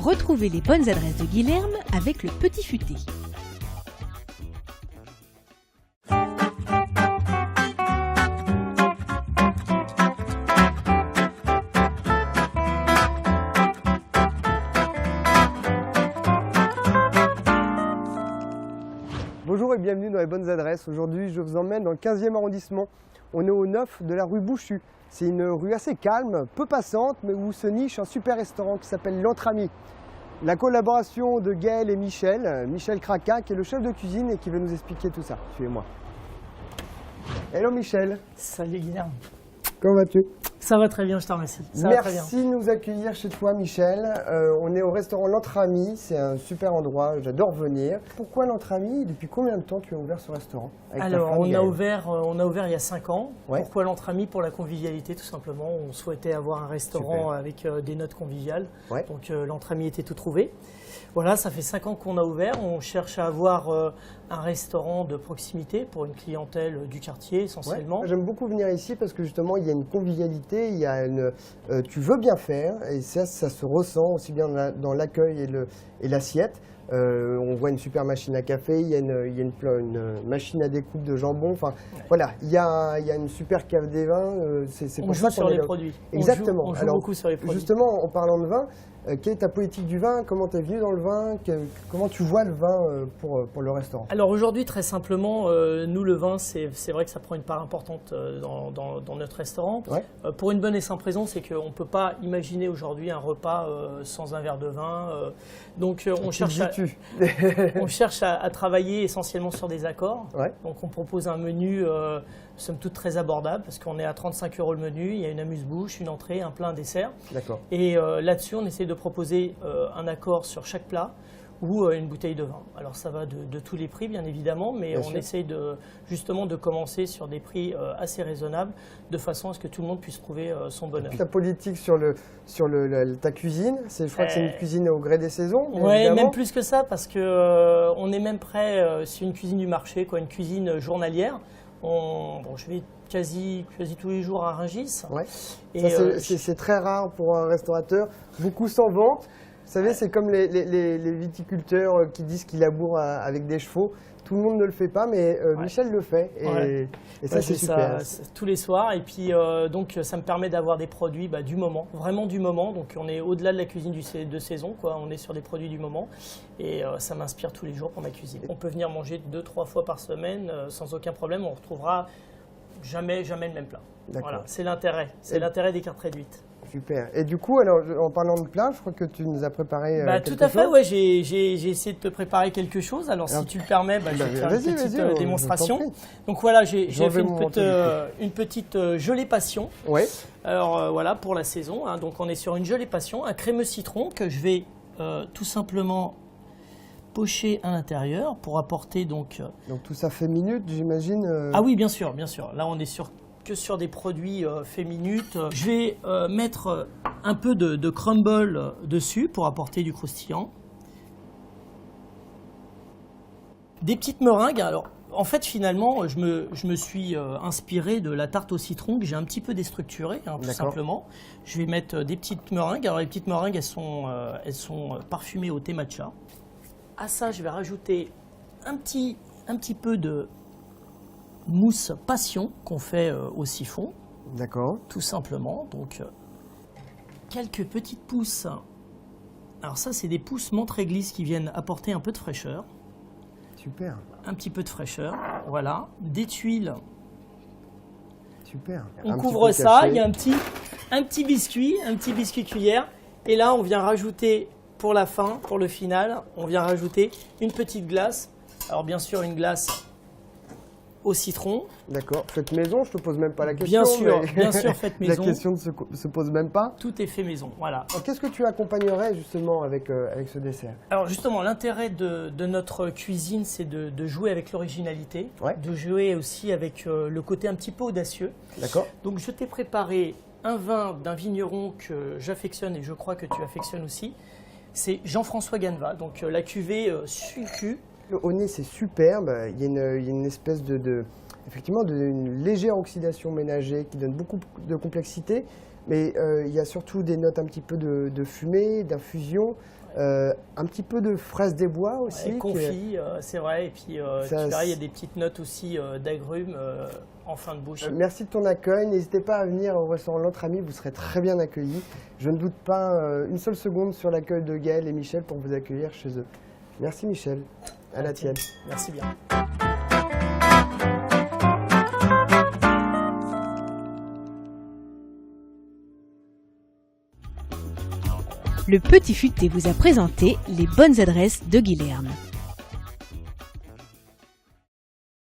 Retrouvez les bonnes adresses de Guilherme avec le Petit Futé. Bonjour et bienvenue dans les bonnes adresses. Aujourd'hui, je vous emmène dans le 15e arrondissement. On est au 9 de la rue Bouchu. C'est une rue assez calme, peu passante, mais où se niche un super restaurant qui s'appelle l'Entre Amis. La collaboration de Gaël et Michel Cracca, qui est le chef de cuisine et qui va nous expliquer tout ça. Suivez-moi. Hello Michel. Salut Guilherme. Comment vas-tu? Ça va très bien, je te remercie. Merci de nous accueillir chez toi Michel. On est au restaurant l'Entre Amis, c'est un super endroit, j'adore venir. Pourquoi l'Entre Amis? Depuis combien de temps tu as ouvert ce restaurant? Alors on a ouvert il y a 5 ans. Ouais. Pourquoi l'Entre Amis? Pour la convivialité tout simplement. On souhaitait avoir un restaurant avec des notes conviviales. Ouais. Donc l'Entre Amis était tout trouvé. Voilà, ça fait 5 ans qu'on a ouvert. On cherche à avoir un restaurant de proximité pour une clientèle du quartier essentiellement. Ouais. J'aime beaucoup venir ici parce que justement il y a une convivialité, il y a tu veux bien faire et ça se ressent aussi bien dans l'accueil et l'assiette. On voit une super machine à café, il y a une machine à découpe de jambon. Enfin, voilà, il y a une super cave des vins. On joue sur les produits. Exactement. On joue beaucoup sur les produits. Justement, en parlant de vin, quelle est ta politique du vin? Comment tu es venu dans le vin? Comment tu vois le vin pour le restaurant? Alors aujourd'hui, très simplement, nous le vin, c'est vrai que ça prend une part importante dans notre restaurant. Ouais. Pour une bonne et simple raison, c'est qu'on ne peut pas imaginer aujourd'hui un repas sans un verre de vin. Donc on cherche à travailler essentiellement sur des accords. Ouais. Donc on propose un menu somme toute très abordable parce qu'on est à 35 € le menu, il y a une amuse-bouche, une entrée, un plat, un dessert. D'accord. Et là-dessus, on essaie de proposer un accord sur chaque plat ou une bouteille de vin. Alors ça va de tous les prix bien évidemment, mais bien on essaye justement de commencer sur des prix assez raisonnables de façon à ce que tout le monde puisse trouver son bonheur. Ta politique sur ta cuisine, je crois que c'est une cuisine au gré des saisons. Oui, même plus que ça parce qu'on est même prêt sur une cuisine du marché, une cuisine journalière. Je vais quasi tous les jours à Rungis. Ouais. C'est très rare pour un restaurateur, beaucoup s'en vantent. Vous savez, c'est comme les viticulteurs qui disent qu'ils labourent avec des chevaux. Tout le monde ne le fait pas, mais Michel le fait. Et ça, c'est super. Tous les soirs. Et puis, donc, ça me permet d'avoir des produits du moment, vraiment du moment. Donc, on est au-delà de la cuisine de saison, On est sur des produits du moment. Et ça m'inspire tous les jours pour ma cuisine. On peut venir manger 2-3 fois par semaine sans aucun problème. On ne retrouvera jamais le même plat. Voilà, c'est l'intérêt. C'est l'intérêt des cartes réduites. Super. Et du coup, alors, en parlant de plat, je crois que tu nous as préparé quelque tout à fait, chose. Ouais, j'ai essayé de te préparer quelque chose. Alors, si tu le permets, je vais te faire une petite démonstration. Donc voilà, j'ai fait une petite gelée passion. Ouais. Alors voilà, pour la saison. Donc on est sur une gelée passion, un crémeux citron que je vais tout simplement pocher à l'intérieur pour apporter donc tout ça fait minute, j'imagine. Ah oui, bien sûr. Là, on est que sur des produits faits minutes. Je vais mettre un peu de crumble dessus pour apporter du croustillant. Des petites meringues. Alors, en fait, finalement, je me suis inspiré de la tarte au citron que j'ai un petit peu déstructurée, tout simplement. Je vais mettre des petites meringues. Alors, les petites meringues, elles sont parfumées au thé matcha. À ça, je vais rajouter un petit peu de mousse passion qu'on fait au siphon. D'accord. Tout simplement. Donc, quelques petites pousses. Alors ça, c'est des pousses menthe réglisse qui viennent apporter un peu de fraîcheur. Super. Un petit peu de fraîcheur. Voilà. Des tuiles. Super. On couvre ça. Il y a un petit biscuit cuillère. Et là, on vient rajouter, pour la fin, pour le final, on vient rajouter une petite glace. Alors bien sûr, une glace au citron. D'accord. Faites maison, je ne te pose même pas la question. Bien sûr, faites maison. La question ne se pose même pas. Tout est fait maison, voilà. Qu'est-ce que tu accompagnerais justement avec ce dessert? Alors justement, l'intérêt de notre cuisine, c'est de jouer avec l'originalité, de jouer aussi avec le côté un petit peu audacieux. D'accord. Donc je t'ai préparé un vin d'un vigneron que j'affectionne et je crois que tu affectionnes aussi. C'est Jean-François Ganeva, donc la cuvée Sulcu. Au nez, c'est superbe. Il y a une espèce effectivement, une légère oxydation ménagée qui donne beaucoup de complexité. Mais il y a surtout des notes un petit peu de fumée, d'infusion, un petit peu de fraise des bois aussi. Ouais, confit, c'est vrai. Et puis tu verras, il y a des petites notes aussi d'agrumes en fin de bouche. Merci de ton accueil. N'hésitez pas à venir au restaurant L'Entre Amis, vous serez très bien accueillis. Je ne doute pas une seule seconde sur l'accueil de Gaël et Michel pour vous accueillir chez eux. Merci Michel. À la tienne. Merci bien. Le Petit Futé vous a présenté les bonnes adresses de Guilherme.